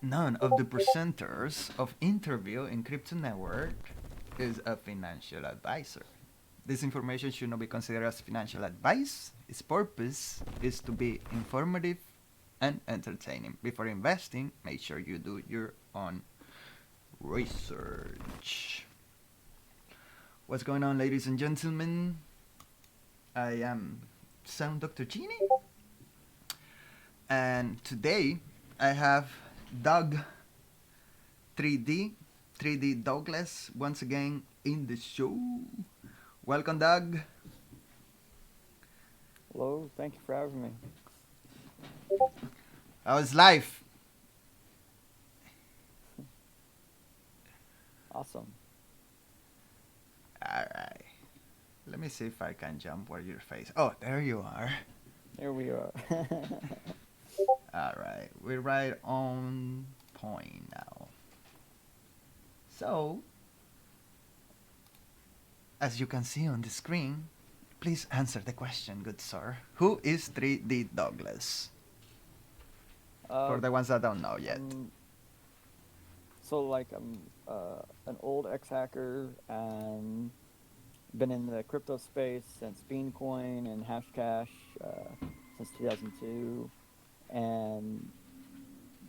none of the presenters of interview in Crypto Network is a financial advisor. This information should not be considered as financial advice. Its purpose is to be informative and entertaining. Before investing, make sure you do your own research. What's going on, ladies and gentlemen? I am Sound Dr. Genie, and today I have Doug 3D Douglas once again in the show. Welcome, Doug. Hello, thank you for having me. How's life? Awesome. Alright. Let me see if I can jump where your face. Oh, there you are. There we are. Alright. We're right on point now. So, as you can see on the screen, please answer the question, good sir. Who is 3D Douglas? For the ones that don't know yet. I'm an old ex-hacker and been in the crypto space since Beancoin and Hashcash since 2002, and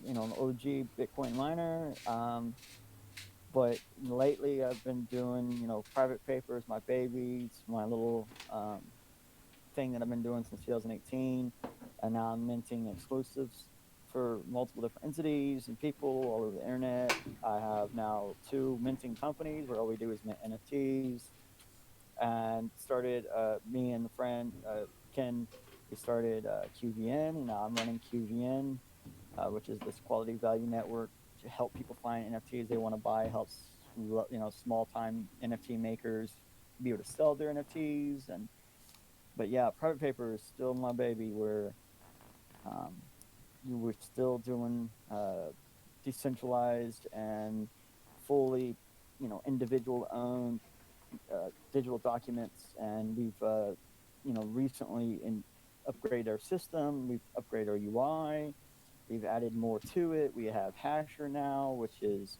an OG Bitcoin miner. But lately I've been doing private papers, my babies, my little thing that I've been doing since 2018, and now I'm minting exclusives for multiple different entities and people all over the internet. I have now 2 minting companies where all we do is mint NFTs, and started me and the friend Ken. We started QVN, and now I'm running QVN, which is this quality value network to help people find NFTs they want to buy. Helps small time NFT makers be able to sell their NFTs. But yeah, private paper is still my baby. We're still doing decentralized and fully individual owned digital documents, and we've recently upgraded our system. We've upgraded our UI. We've added more to it. We have Hasher now, which is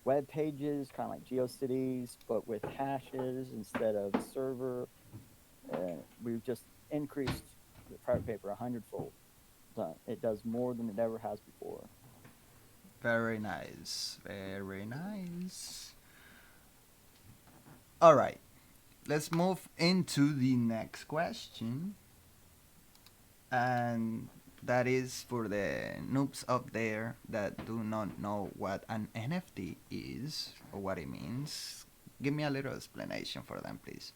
web pages, kind of like GeoCities, but with hashes instead of server. We've just increased the private paper 100-fold. It does more than it ever has before. Very nice. Very nice. All right. Let's move into the next question. And that is for the noobs up there that do not know what an NFT is or what it means. Give me a little explanation for them, please.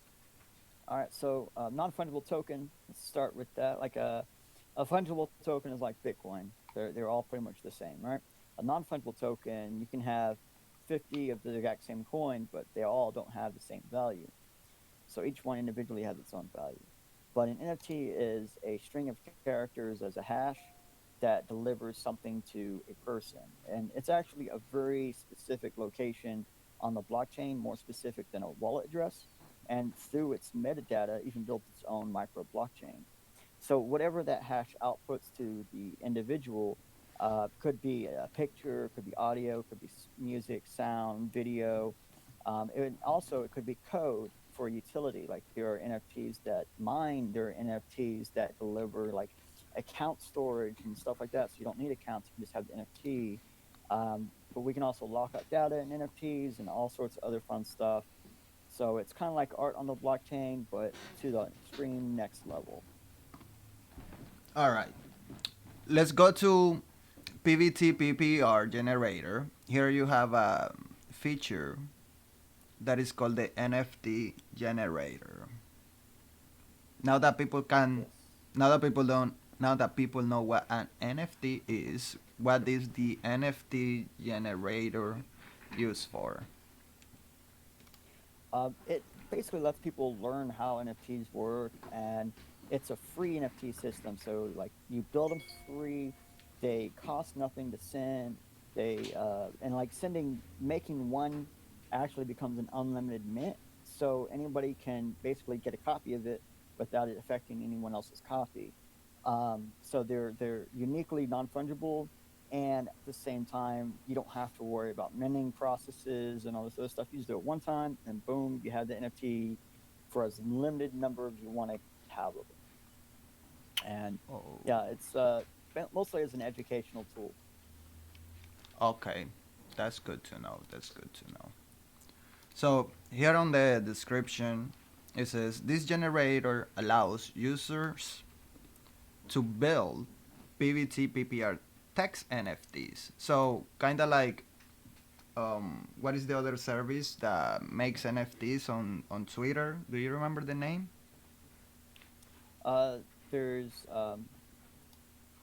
All right, so non-fungible token. Let's start with that. Like a fungible token is like Bitcoin. They're all pretty much the same, right? A non-fungible token, you can have 50 of the exact same coin, but they all don't have the same value. So each one individually has its own value. But an NFT is a string of characters as a hash that delivers something to a person. And it's actually a very specific location on the blockchain, more specific than a wallet address. And through its metadata, even built its own micro blockchain. So whatever that hash outputs to the individual could be a picture, could be audio, could be music, sound, video. It could be code for utility. Like there are NFTs that mine, there are NFTs that deliver like account storage and stuff like that. So you don't need accounts, you can just have the NFT. But we can also lock up data in NFTs and all sorts of other fun stuff. So it's kind of like art on the blockchain, but to the extreme next level. All right. Let's go to PVT generator. Here you have a feature that is called the NFT generator. Now that people can, Yes. now that people don't, now that people know what an NFT is, what is the NFT generator used for? It basically lets people learn how NFTs work, and it's a free NFT system. So like you build them free, they cost nothing to send. And like making one actually becomes an unlimited mint. So anybody can basically get a copy of it without it affecting anyone else's copy. So they're uniquely non fungible. and at the same time, you don't have to worry about minting processes and all this other stuff. You just do it one time, and boom, you have the NFT for as limited number as you want to have of it. And Oh, yeah, it's mostly as an educational tool. okay. That's good to know. That's good to know. So here on the description, it says this generator allows users to build PVT PPR text NFTs. So kind of like what is the other service that makes NFTs on Twitter? Do you remember the name? There's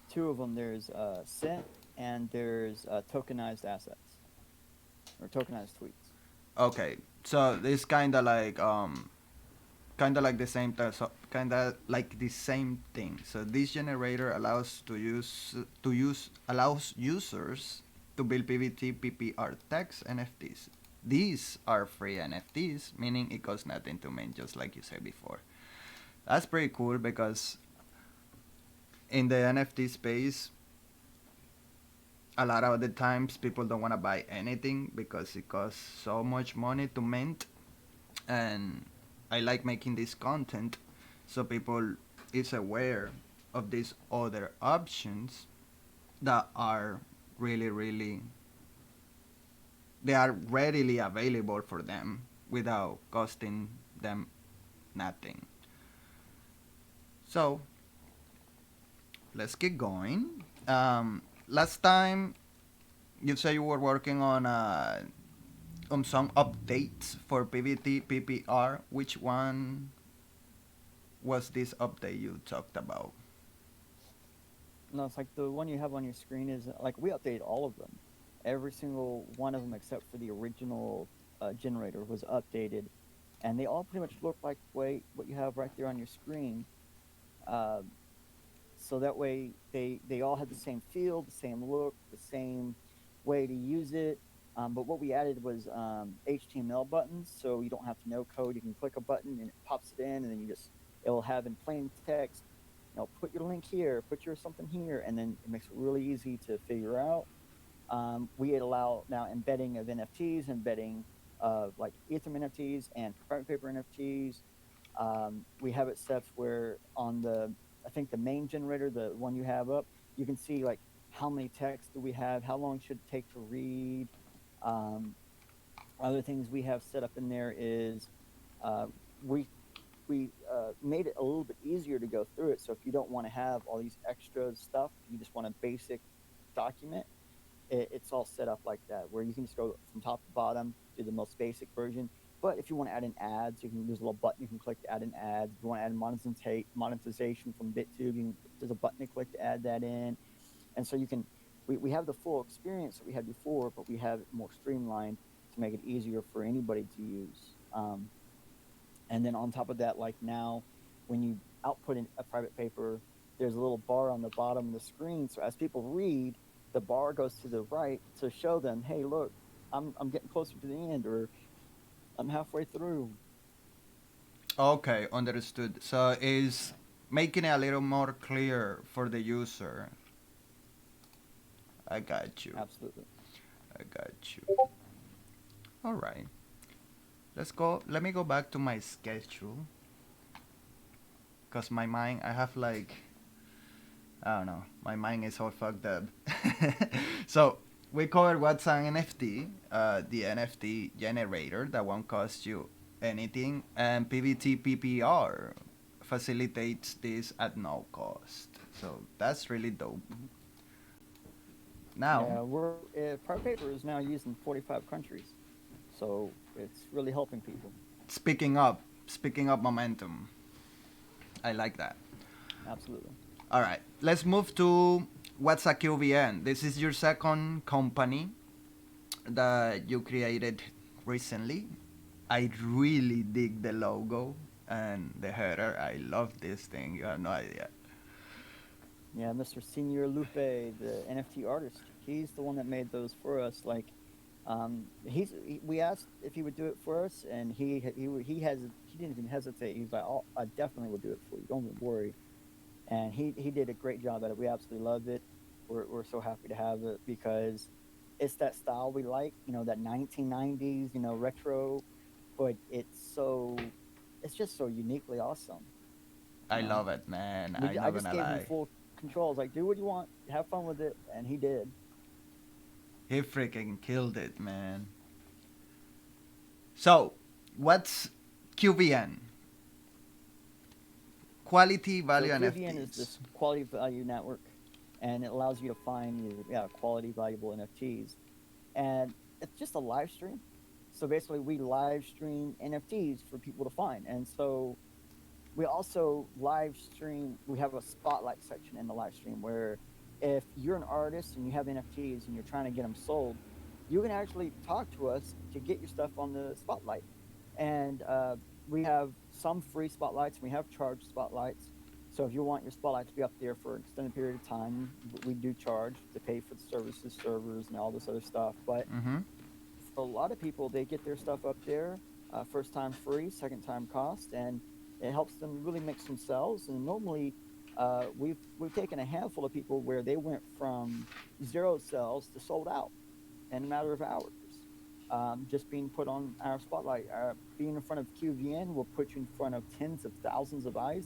two of them. There's Scent and there's tokenized assets or tokenized tweets. Okay, so it's kind of like the same so kind of like the same thing. So this generator allows users to build PVT PPR text NFTs. These are free NFTs, meaning it costs nothing to mint, just like you said before. That's pretty cool because in the NFT space, a lot of the times people don't want to buy anything because it costs so much money to mint, and I like making this content so people is aware of these other options that are really they are readily available for them without costing them nothing. So let's keep going. Last time you said you were working on some updates for PVT PPR. Which one was this update you talked about? No, it's like the one you have on your screen is like we updated all of them. Every single one of them except for the original generator was updated, and they all pretty much look like what you have right there on your screen. Uh, so that way they all had the same feel, the same look, the same way to use it. But what we added was HTML buttons, so you don't have to know code. You can click a button and it pops it in, and then it will have in plain text, put your link here, put your something here, and then it makes it really easy to figure out. We allow now embedding of NFTs, embedding of like Ethereum NFTs and private paper NFTs. We have it set where I think the main generator, the one you have up, you can see like how many texts do we have, how long should it take to read. Um, Other things we have set up in there is uh, we made it a little bit easier to go through it. So if you don't want to have all these extra stuff, you just want a basic document, it's all set up like that, where you can just go from top to bottom, do the most basic version. But if you want to add in ads, there's a little button you can click to add in ads. If you want to add monetization from BitTube, there's a button to click to add that in. And so we have the full experience that we had before, but we have it more streamlined to make it easier for anybody to use. And then on top of that, like now, when you output in a private paper, there's a little bar on the bottom of the screen. So as people read, the bar goes to the right to show them, hey, look, I'm getting closer to the end, or I'm halfway through. Okay, understood. So is making it a little more clear for the user. I got you. Absolutely. I got you. All right. Let's go. Let me go back to my schedule. Cause my mind, I have like, I don't know. My mind is all fucked up. So we covered what's an NFT, the NFT generator that won't cost you anything, and PVT PPR facilitates this at no cost. So that's really dope. Now, Yeah, private paper is now used in 45 countries, so it's really helping people. speaking up momentum. I like that. Absolutely. All right, let's move to what's a QVN. This is your second company that you created recently. I really dig the logo and the header. I love this thing. You have no idea. Yeah, Mr. 𝔻𝕀𝕊𝕃𝕃𝕃, the NFT artist, he's the one that made those for us. Like, we asked if he would do it for us, and he didn't even hesitate. He's like, "Oh, I definitely will do it for you. Don't even worry." And he did a great job at it. We absolutely loved it. we're so happy to have it because it's that style we like, that 1990s, retro, but it's just so uniquely awesome, you I know. love it, man. We I'm I not just gonna gave him lie. full control. I was like, do what you want, have fun with it, and he did. He freaking killed it, man. So, what's QVN? Quality So Value QVN is NFTs. this quality value network, and it allows you to find your quality valuable NFTs, and it's just a live stream. So basically, we live stream NFTs for people to find, and so we also live stream. We have a spotlight section in the live stream where if you're an artist and you have NFTs and you're trying to get them sold, you can actually talk to us to get your stuff on the spotlight. And we have some free spotlights. We have charged spotlights. So if you want your spotlight to be up there for an extended period of time, we do charge to pay for the services, servers, and all this other stuff. But Mm-hmm. for a lot of people, they get their stuff up there, first time free, second time cost, and it helps them really make some sales. And normally, we've taken a handful of people where they went from 0 sales to sold out in a matter of hours. Just being put on our spotlight, being in front of QVN will put you in front of tens of thousands of eyes.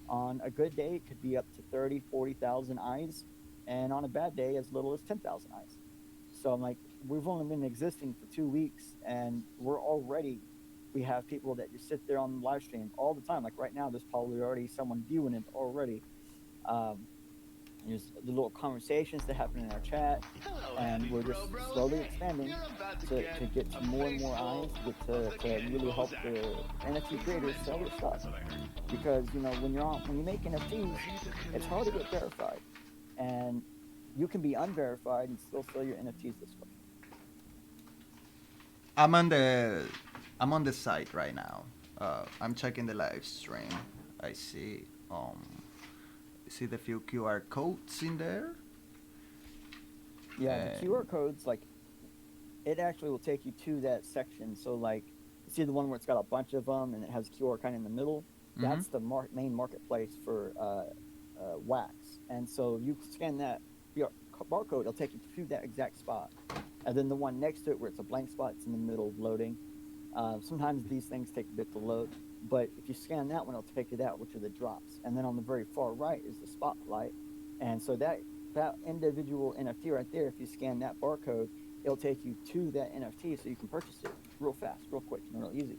On a good day, it could be up to 30, 40,000 eyes, and on a bad day, as little as 10,000 eyes. So I'm like, we've only been existing for 2 weeks, and we have people that just sit there on the live stream all the time. Like right now, there's probably already someone viewing it already. Um, there's the little conversations that happen in our chat, and we're just slowly expanding to get to more and more eyes, to really help the NFT creators sell their stuff. Because when you make NFTs, it's hard to get verified, and you can be unverified and still sell your NFTs this way. I'm on the I'm on the site right now. I'm checking the live stream. I see the few QR codes in there. Yeah, the QR codes, like, it actually will take you to that section. So like, you see the one where it's got a bunch of them and it has QR kind of in the middle. Mm-hmm. That's the main marketplace for wax. And so you scan that barcode, it'll take you to that exact spot. And then the one next to it where it's a blank spot, it's in the middle of loading. Sometimes these things take a bit to load, but if you scan that one, it'll take you to that, which are the drops. And then on the very far right is the spotlight. And so that individual NFT right there, if you scan that barcode, it'll take you to that NFT so you can purchase it real fast, real quick, and real easy.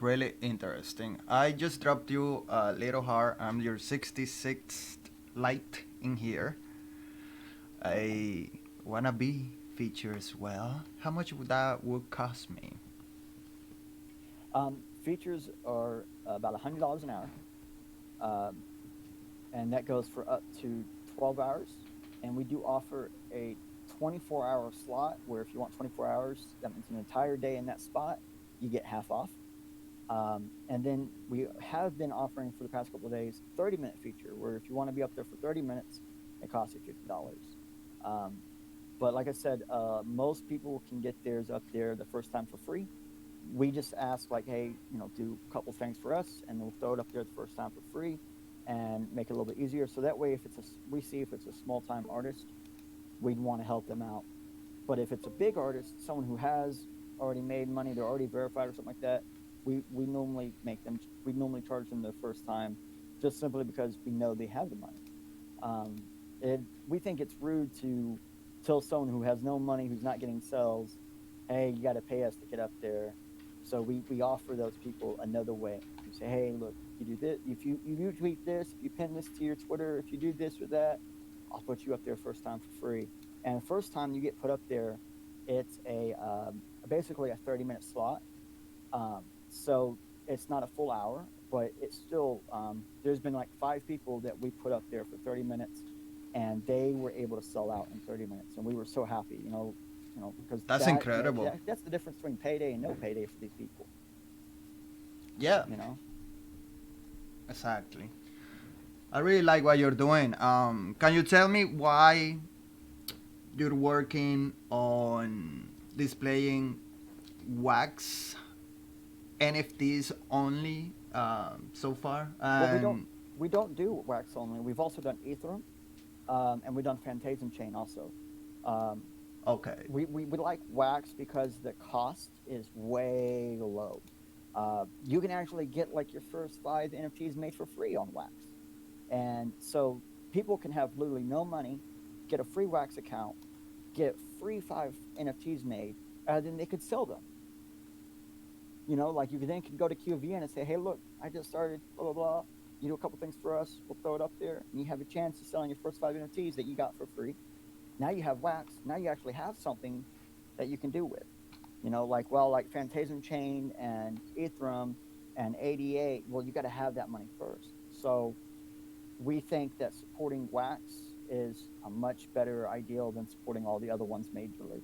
Really interesting. I just dropped you a little heart. I'm your 66th light in here. I wanna be featured as well. How much would that cost me? Features are about $100 an hour, and that goes for up to 12 hours. And we do offer a 24-hour slot where if you want 24 hours, that means an entire day in that spot, you get half off. And then we have been offering for the past couple of days 30-minute feature where if you want to be up there for 30 minutes, it costs you $50. But like I said, most people can get theirs up there the first time for free. We just ask like, hey, do a couple things for us, and we'll throw it up there the first time for free, and make it a little bit easier. So that way, if it's a small-time artist, we'd want to help them out. But if it's a big artist, someone who has already made money, they're already verified or something like that, we normally charge them the first time, just simply because we know they have the money. We think it's rude to tell someone who has no money, who's not getting sales, hey, you got to pay us to get up there. So we offer those people another way. We say, hey, look, you do this, if you tweet this, if you pin this to your Twitter, if you do this or that, I'll put you up there first time for free. And the first time you get put up there, it's basically a 30-minute slot. So it's not a full hour, but it's still, there's been like 5 people that we put up there for 30 minutes, and they were able to sell out in 30 minutes. And we were so happy, because That's incredible. That's the difference between payday and no payday for these people. Yeah. Exactly. I really like what you're doing. Can you tell me why you're working on displaying wax NFTs only so far? Well, we don't do wax only. We've also done Ethereum, and we've done Phantasm chain also. Um, Okay. we like wax because the cost is way low. You can actually get like your first 5 NFTs made for free on wax. And so people can have literally no money, get a free wax account, get free 5 NFTs made, and then they could sell them. Like you then can go to QVN and say, hey, look, I just started, blah, blah, blah. You do a couple things for us, we'll throw it up there, and you have a chance of selling your first 5 NFTs that you got for free. Now you have wax. Now you actually have something that you can do with. Like Phantasm Chain and Ethereum and 88, well, you got to have that money first. So we think that supporting wax is a much better ideal than supporting all the other ones majorly.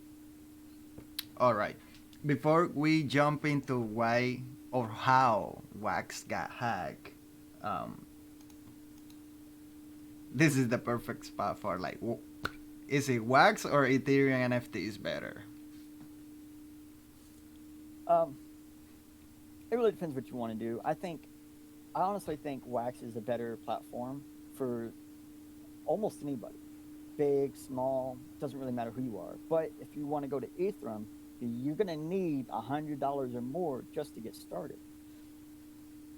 All right. Before we jump into why or how Wax got hacked, um, this is the perfect spot for like, is it Wax or Ethereum NFTs better? Um, it really depends what you want to do. I honestly think Wax is a better platform for almost anybody, big, small, doesn't really matter who you are. But if you want to go to Ethereum, you're going to need $100 or more just to get started.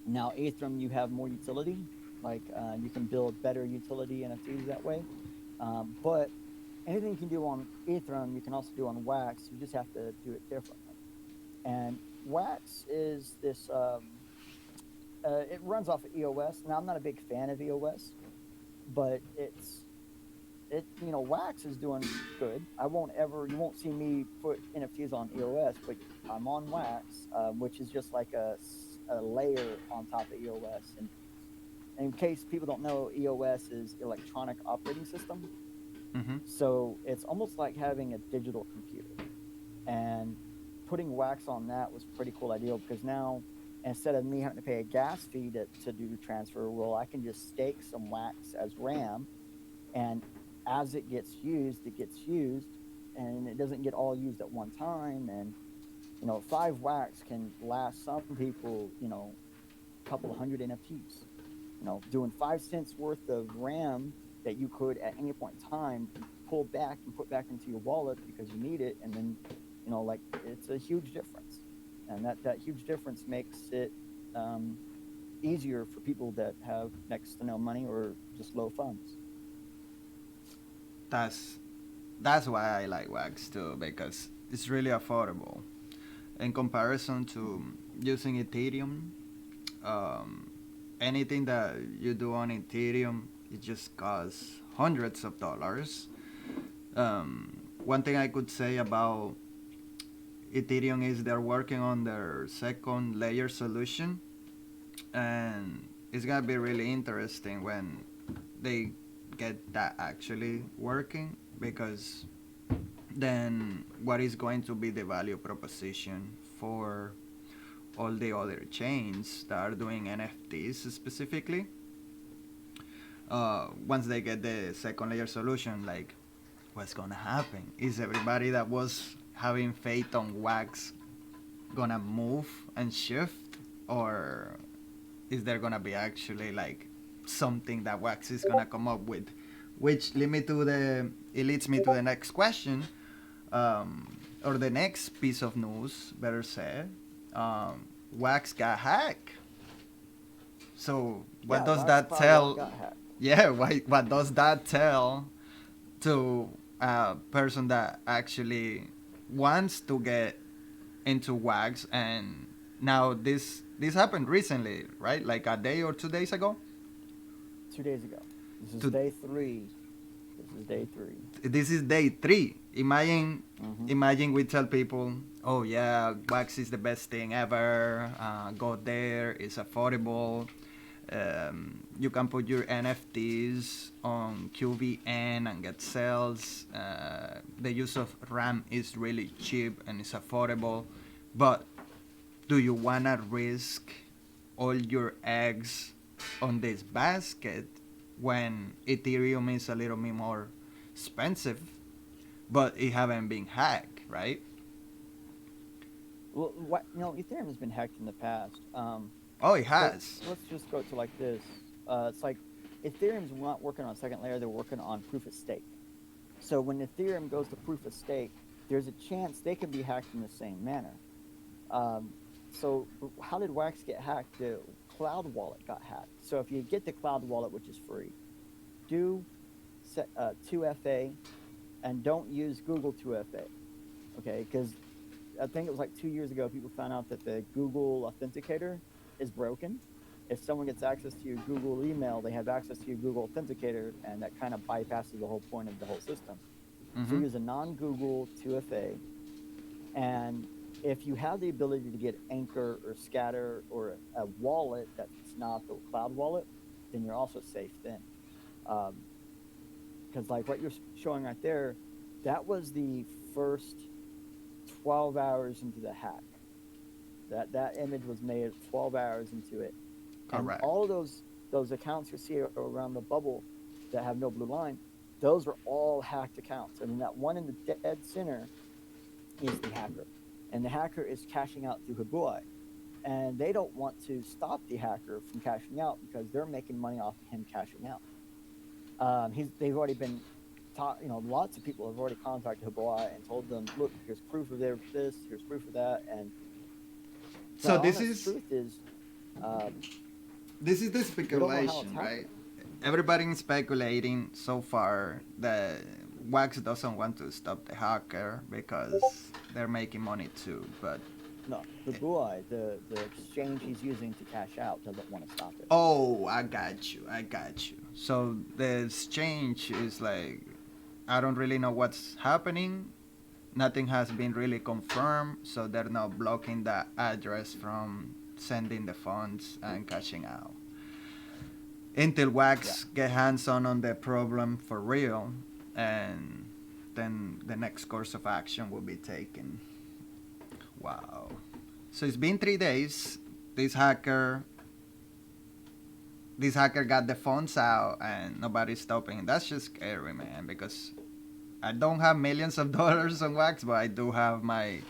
Now, Ethereum, you have more utility, like you can build better utility NFTs that way. But anything you can do on Ethereum, you can also do on Wax. You just have to do it differently. And Wax is this. It runs off of EOS. Now, I'm not a big fan of EOS, but Wax is doing good. You won't see me put NFTs on EOS, but I'm on Wax, which is just like a layer on top of EOS. And in case people don't know, EOS is electronic operating system. Mm-hmm. So it's almost like having a digital computer. And putting Wax on that was a pretty cool idea because now, instead of me having to pay a gas fee to do the transfer, well, I can just stake some Wax as RAM, and as it gets used, and it doesn't get all used at one time. And 5 Wax can last some people, a couple of hundred NFTs. Doing 5 cents worth of RAM that you could at any point in time pull back and put back into your wallet because you need it, and then it's a huge difference. And that huge difference makes it easier for people that have next to no money or just low funds. That's why I like Wax too, because it's really affordable in comparison to using Ethereum. Anything that you do on Ethereum, it just costs hundreds of dollars. One thing I could say about Ethereum is they're working on their second layer solution, and it's gonna be really interesting when they get that actually working, because then what is going to be the value proposition for all the other chains that are doing NFTs specifically once they get the second layer solution? Like, what's gonna happen? Is everybody that was having faith on Wax gonna move and shift, or is there gonna be actually like something that Wax is gonna come up with? Which leads me to the next question, or the next piece of news, better said. Wax got hacked. So what does that tell? Yeah, what does that tell to a person that actually wants to get into Wax? And now this happened recently, right? Like a day or 2 days ago. 2 days ago. This is day 3. This is day 3. Imagine we tell people, oh yeah, Wax is the best thing ever. Go there. It's affordable. You can put your NFTs on QVN and get sales. The use of RAM is really cheap and it's affordable. But do you wanna risk all your eggs on this basket when Ethereum is a little bit more expensive, but it haven't been hacked, right? Well, Ethereum has been hacked in the past. Oh, it has. Let's just go to like this. It's like Ethereum's not working on second layer; they're working on proof of stake. So when Ethereum goes to proof of stake, there's a chance they can be hacked in the same manner. Um, so how did Wax get hacked? The Cloud Wallet got hacked. So if you get the Cloud Wallet, which is free, do 2FA and don't use Google 2FA. Okay, because I think it was like 2 years ago, people found out that the Google Authenticator is broken. If someone gets access to your Google email, they have access to your Google Authenticator, and that kind of bypasses the whole point of the whole system. So Mm-hmm. use a non-Google 2FA, and if you have the ability to get Anchor or Scatter or a wallet that's not the cloud wallet, then you're also safe then. Because like what you're showing right there, that was the first 12 hours into the hack. That image was made 12 hours into it, and Correct. all of those accounts you see around the bubble that have no blue line, those are all hacked accounts. And then that one in the dead center is the hacker, and the hacker is cashing out through 𝔻𝕀𝕊𝘆𝕃𝔸𝕀𝕄𝔼ℝ, and they don't want to stop the hacker from cashing out because they're making money off of him cashing out. They've already been taught, lots of people have already contacted 𝔻𝕀𝕊𝘆𝕃𝕝 and told them, look, here's proof of this, here's proof of that, and the So this honest is truth is, um, this is the we don't know how it's speculation, right? happening. Everybody's speculating so far that Wax doesn't want to stop the hacker because they're making money too. But No, 𝔻𝕀𝕊𝘆𝕃𝕝, the exchange he's using to cash out, doesn't want to stop it. oh, I got you. I got you. So the exchange is like, I don't really know what's happening. Nothing has been really confirmed, so they're not blocking the address from sending the funds and cashing out. Until Yeah, Wax get hands on the problem for real, and then the next course of action will be taken. Wow. So it's been 3 days. This hacker this hacker got the funds out and nobody's stopping. That's just scary, man, because I don't have millions of dollars on Wax, but I do have my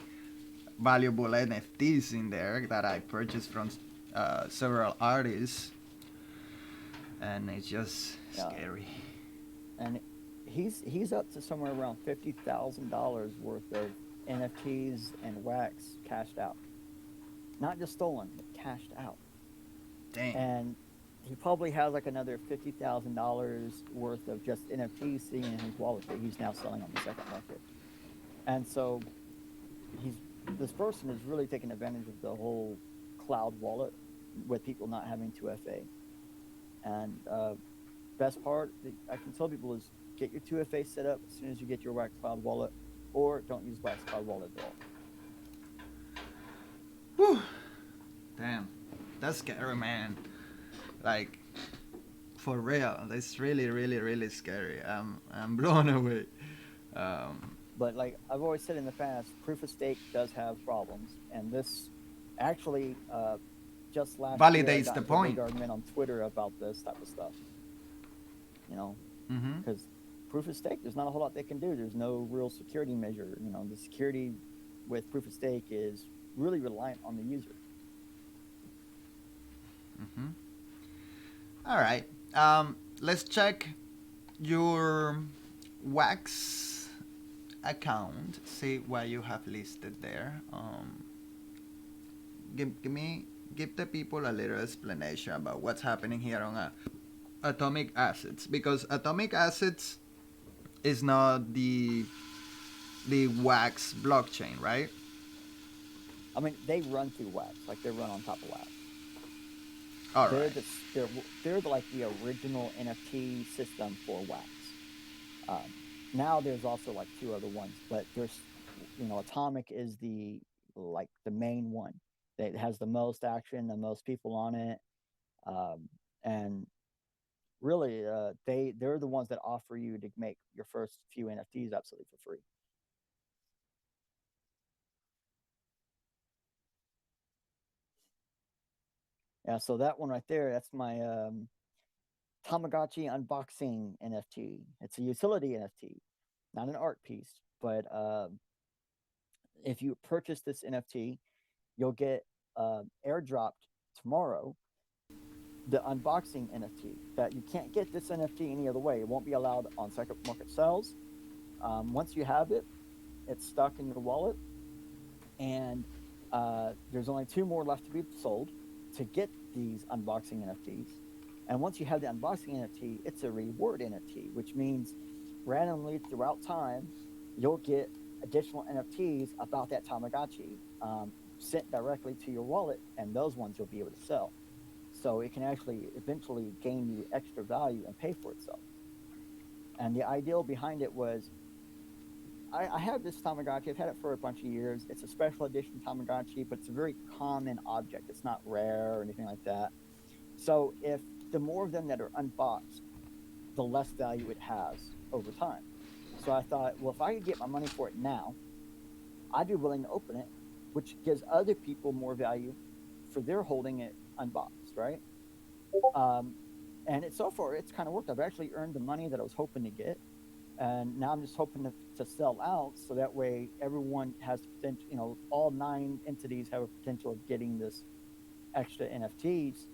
valuable NFTs in there that I purchased from several artists, and it's just yeah, scary. and he's up to somewhere around $50,000 worth of NFTs and Wax cashed out, not just stolen, but cashed out. Damn. And he probably has like another $50,000 worth of just NFTs sitting in his wallet that he's now selling on the second market. And so he's this person is really taking advantage of the whole cloud wallet with people not having 2FA. And best part that I can tell people is get your 2FA set up as soon as you get your Wax Cloud wallet, or don't use Wax Cloud wallet at all. Whew. Damn. That's scary, man. Like, for real. That's really, really, really scary. I'm blown away. Um, But like I've always said in the past, proof of stake does have problems, and this actually just last year I Validates got the into a big point. argument on Twitter about this type of stuff. You know, Mm-hmm. because proof of stake, there's not a whole lot they can do. There's no real security measure. The security with proof of stake is really reliant on the user. Mm-hmm. All right. Let's check your Wax account. See what you have listed there. Give the people a little explanation about what's happening here on Atomic Assets, because Atomic Assets is not the Wax blockchain, right? I mean, they run through Wax, like they run on top of Wax. All They're right. the like the original NFT system for Wax. Um, Now there's also like two other ones, but there's Atomic is the main one that has the most action, the most people on it, and really they're the ones that offer you to make your first few NFTs absolutely for free. Yeah, so that one right there, that's my Tamagotchi unboxing NFT. It's a utility NFT, not an art piece, but if you purchase this NFT, you'll get airdropped tomorrow the unboxing NFT, that you can't get this NFT any other way. It won't be allowed on second market sales. Once you have it, it's stuck in your wallet, and there's only 2 more left to be sold to get these unboxing NFTs. And once you have the unboxing NFT, it's a reward NFT, which means randomly throughout time, you'll get additional NFTs about that Tamagotchi sent directly to your wallet, and those ones you'll be able to sell. So it can actually eventually gain you extra value and pay for itself. And the ideal behind it was, I have this Tamagotchi. I've had it for a bunch of years. It's a special edition Tamagotchi, but it's a very common object. It's not rare or anything like that. So if the more of them that are unboxed, the less value it has over time. So I thought, well, if I could get my money for it now, I'd be willing to open it, which gives other people more value for their holding it unboxed, right? And so far, it's kind of worked. I've actually earned the money that I was hoping to get. And now I'm just hoping to sell out, so that way everyone has the potential, all 9 entities have a potential of getting this extra NFTs.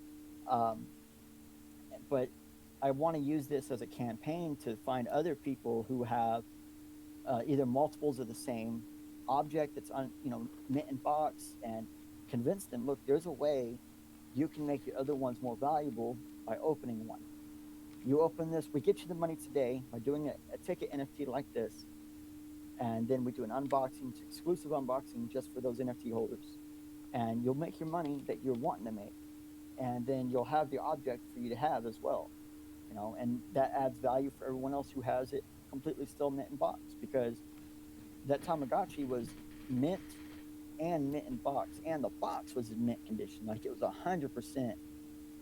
But I want to use this as a campaign to find other people who have either multiples of the same object that's mint in box, and convince them, look, there's a way you can make your other ones more valuable by opening one. You open this, we get you the money today by doing a ticket NFT like this, and then we do an unboxing, exclusive unboxing just for those NFT holders, and you'll make your money that you're wanting to make, and then you'll have the object for you to have as well, and that adds value for everyone else who has it completely still mint in box, because that Tamagotchi was mint and mint in box, and the box was in mint condition, like it was 100%.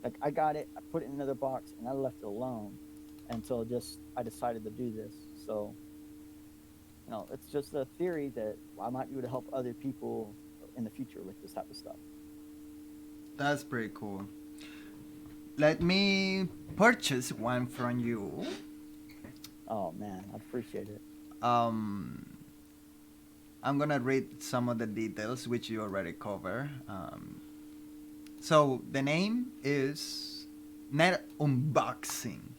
Like I got it, I put it in another box, and I left it alone until I decided to do this. So, it's just a theory that I might be able to help other people in the future with this type of stuff. That's pretty cool. Let me purchase one from you. Oh man, I appreciate it. I'm gonna read some of the details which you already cover. So the name is Net Unboxing.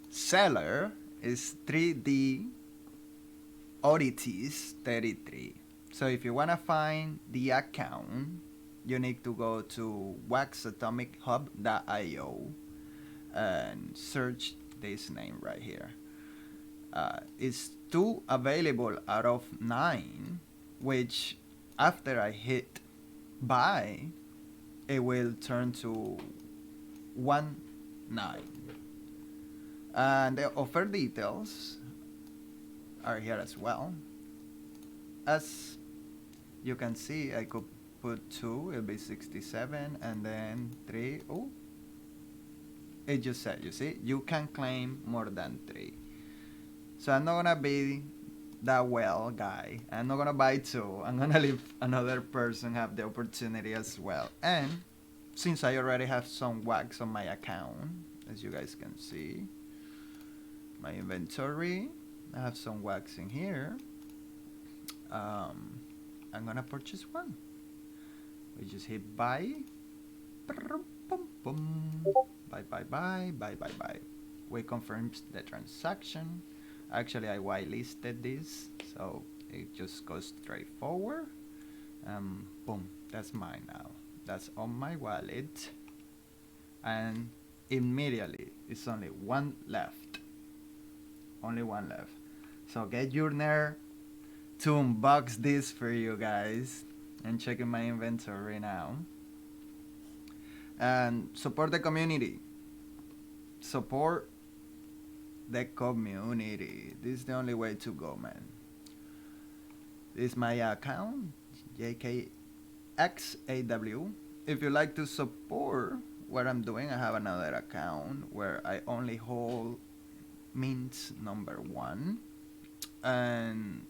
Seller is 3Douglas33. So if you wanna find the account, you need to go to 𝔻𝕀𝕊℃𝕃𝔸𝕀𝕄𝔼ℝ and search this name right here. It's 2 available out of 9, which after I hit buy, it will turn to 1.9. And the offer details are here as well. As you can see, I could put 2, it'll be 67, and then 3. Oh, it just said, you see, you can claim more than 3. So I'm not gonna be that guy. I'm not gonna buy 2. I'm gonna leave another person have the opportunity as well. And since I already have some wax on my account, as you guys can see, my inventory, I have some wax in here. I'm gonna purchase one. We just hit buy. Buy. We confirm the transaction. Actually, I whitelisted this, so it just goes straight forward. Boom, that's mine now. That's on my wallet. And immediately, it's only one left. Only one left. So get your nerd to unbox this for you guys. And checking my inventory now. And support the community. Support the community. This is the only way to go, man. This is my account, JKXAW. If you like to support what I'm doing, I have another account where I only hold mints number 1. And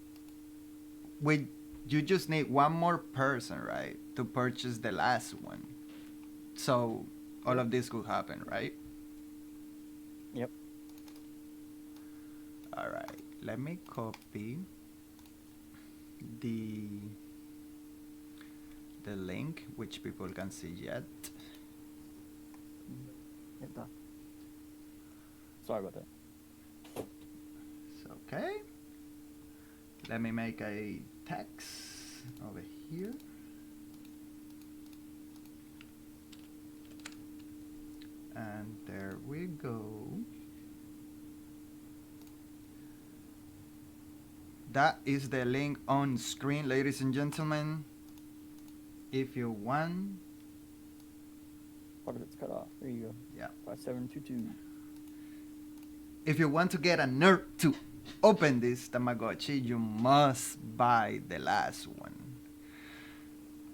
you just need one more person, right, to purchase the last one. So all of this could happen, right? Yep. All right, let me copy the link which people can see yet. Duh. Sorry about that. It's okay. Let me make a text over here. And there we go. That is the link on screen, ladies and gentlemen. If you want. Part of it's cut off. There you go. Yeah. 5722. If you want to get a nerd to open this Tamagotchi, you must buy the last one.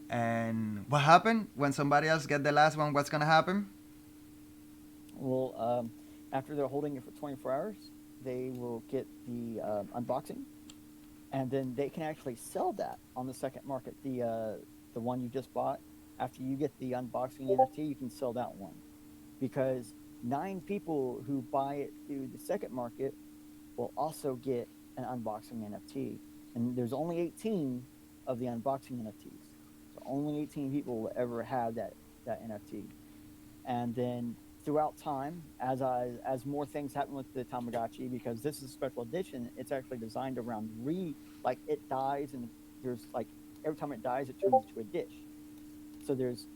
And what happened when somebody else get the last one? What's gonna happen? Well, after they're holding it for 24 hours, they will get the unboxing, and then they can actually sell that on the second market. The one you just bought, after you get the unboxing NFT, you can sell that one, because 9 people who buy it through the second market will also get an unboxing NFT, and there's only 18 of the unboxing NFTs, so only 18 people will ever have that NFT, and then throughout time, as more things happen with the Tamagotchi, because this is a special edition, it's actually designed around like it dies, and there's like every time it dies, it turns into a dish. So there's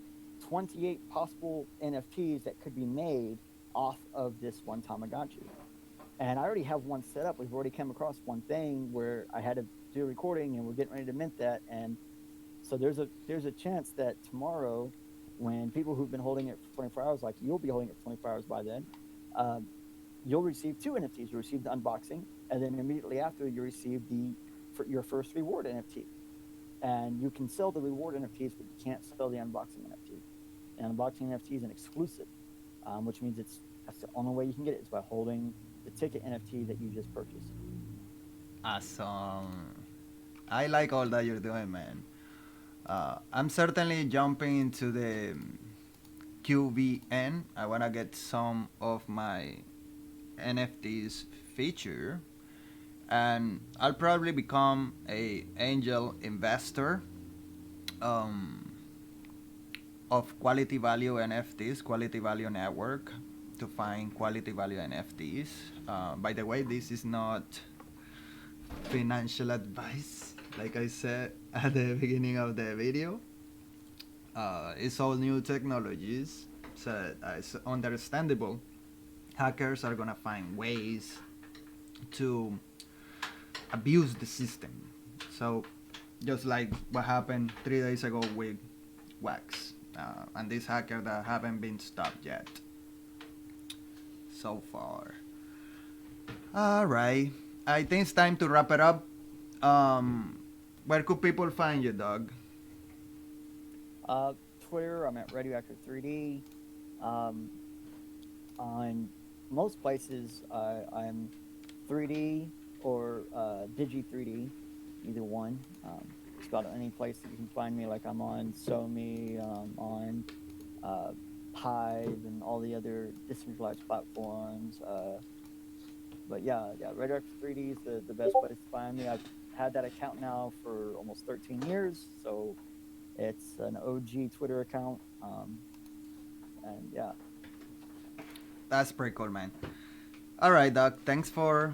28 possible NFTs that could be made off of this one Tamagotchi. And I already have one set up. We've already come across one thing where I had to do a recording, and we're getting ready to mint that. And so there's a chance that tomorrow, when people who've been holding it for 24 hours, like you'll be holding it for 24 hours by then, you'll receive 2 NFTs. You'll receive the unboxing, and then immediately after, you receive your first reward NFT. And you can sell the reward NFTs, but you can't sell the unboxing NFT. And unboxing NFT is an exclusive, which means that's the only way you can get it is by holding the ticket NFT that you just purchased. Awesome. I like all that you're doing, man. I'm certainly jumping into the QVN. I want to get some of my NFTs featured, and I'll probably become a angel investor of quality value NFTs, quality value network, to find quality value NFTs. By the way, this is not financial advice, like I said at the beginning of the video. It's all new technologies, so it's understandable. Hackers are gonna find ways to abuse the system. So just like what happened 3 days ago with Wax, and this hacker that haven't been stopped yet so far. All right, I think it's time to wrap it up. Where could people find you, Doug? Twitter, I'm at Radioactive 3D. On most places, I'm 3D or Digi 3D, either one. Just about any place that you can find me. Like I'm on SoMe, on Hive, and all the other decentralized platforms. But yeah, Radioactive 3D is the best place to find me. I've had that account now for almost 13 years, so it's an OG Twitter account. And yeah. That's pretty cool, man. All right, Doc. Thanks for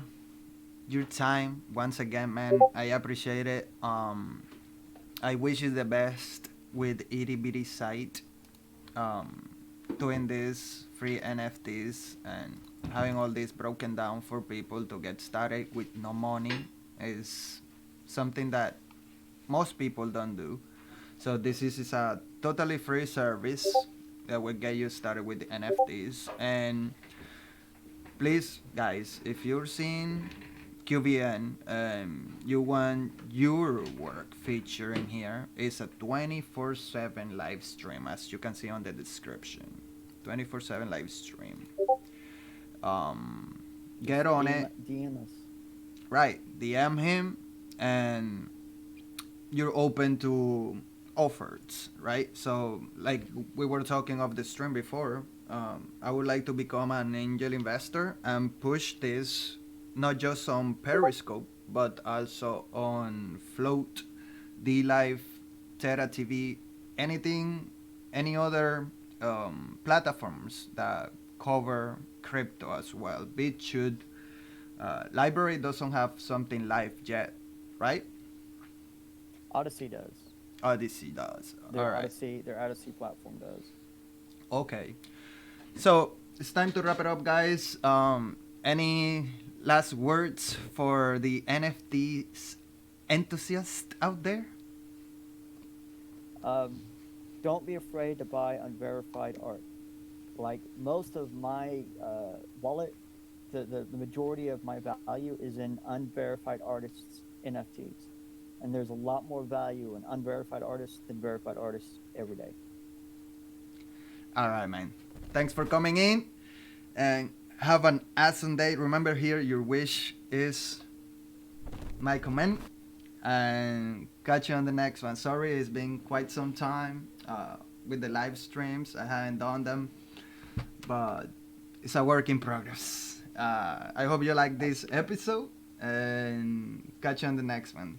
your time once again, man. I appreciate it. I wish you the best with itty bitty site. Doing this free NFTs and having all this broken down for people to get started with no money is something that most people don't do. So this is a totally free service that will get you started with the NFTs. And please, guys, if you're seeing QVN, you want your work featured in here, it's a 24/7 live stream, as you can see on the description. 24/7 live stream. Get on it. DM us. Right, DM him, and you're open to offers, right? So, like we were talking of the stream before, I would like to become an angel investor and push this not just on Periscope, but also on Float, D-Live, Terra TV, anything, any other platforms that cover crypto as well. BitChute library doesn't have something live yet, right? Odyssey does. Odyssey does. All right. Their Odyssey platform does. Okay. So it's time to wrap it up, guys. Any last words for the NFTs enthusiast out there? Don't be afraid to buy unverified art. Like most of my wallet, the majority of my value is in unverified artists NFTs, and there's a lot more value in unverified artists than verified artists every day. All right, man. Thanks for coming in, and have an awesome day. Remember, here your wish is my comment, and catch you on the next one. Sorry, it's been quite some time with the live streams. I haven't done them, but it's a work in progress. I hope you like this episode, and catch you on the next one.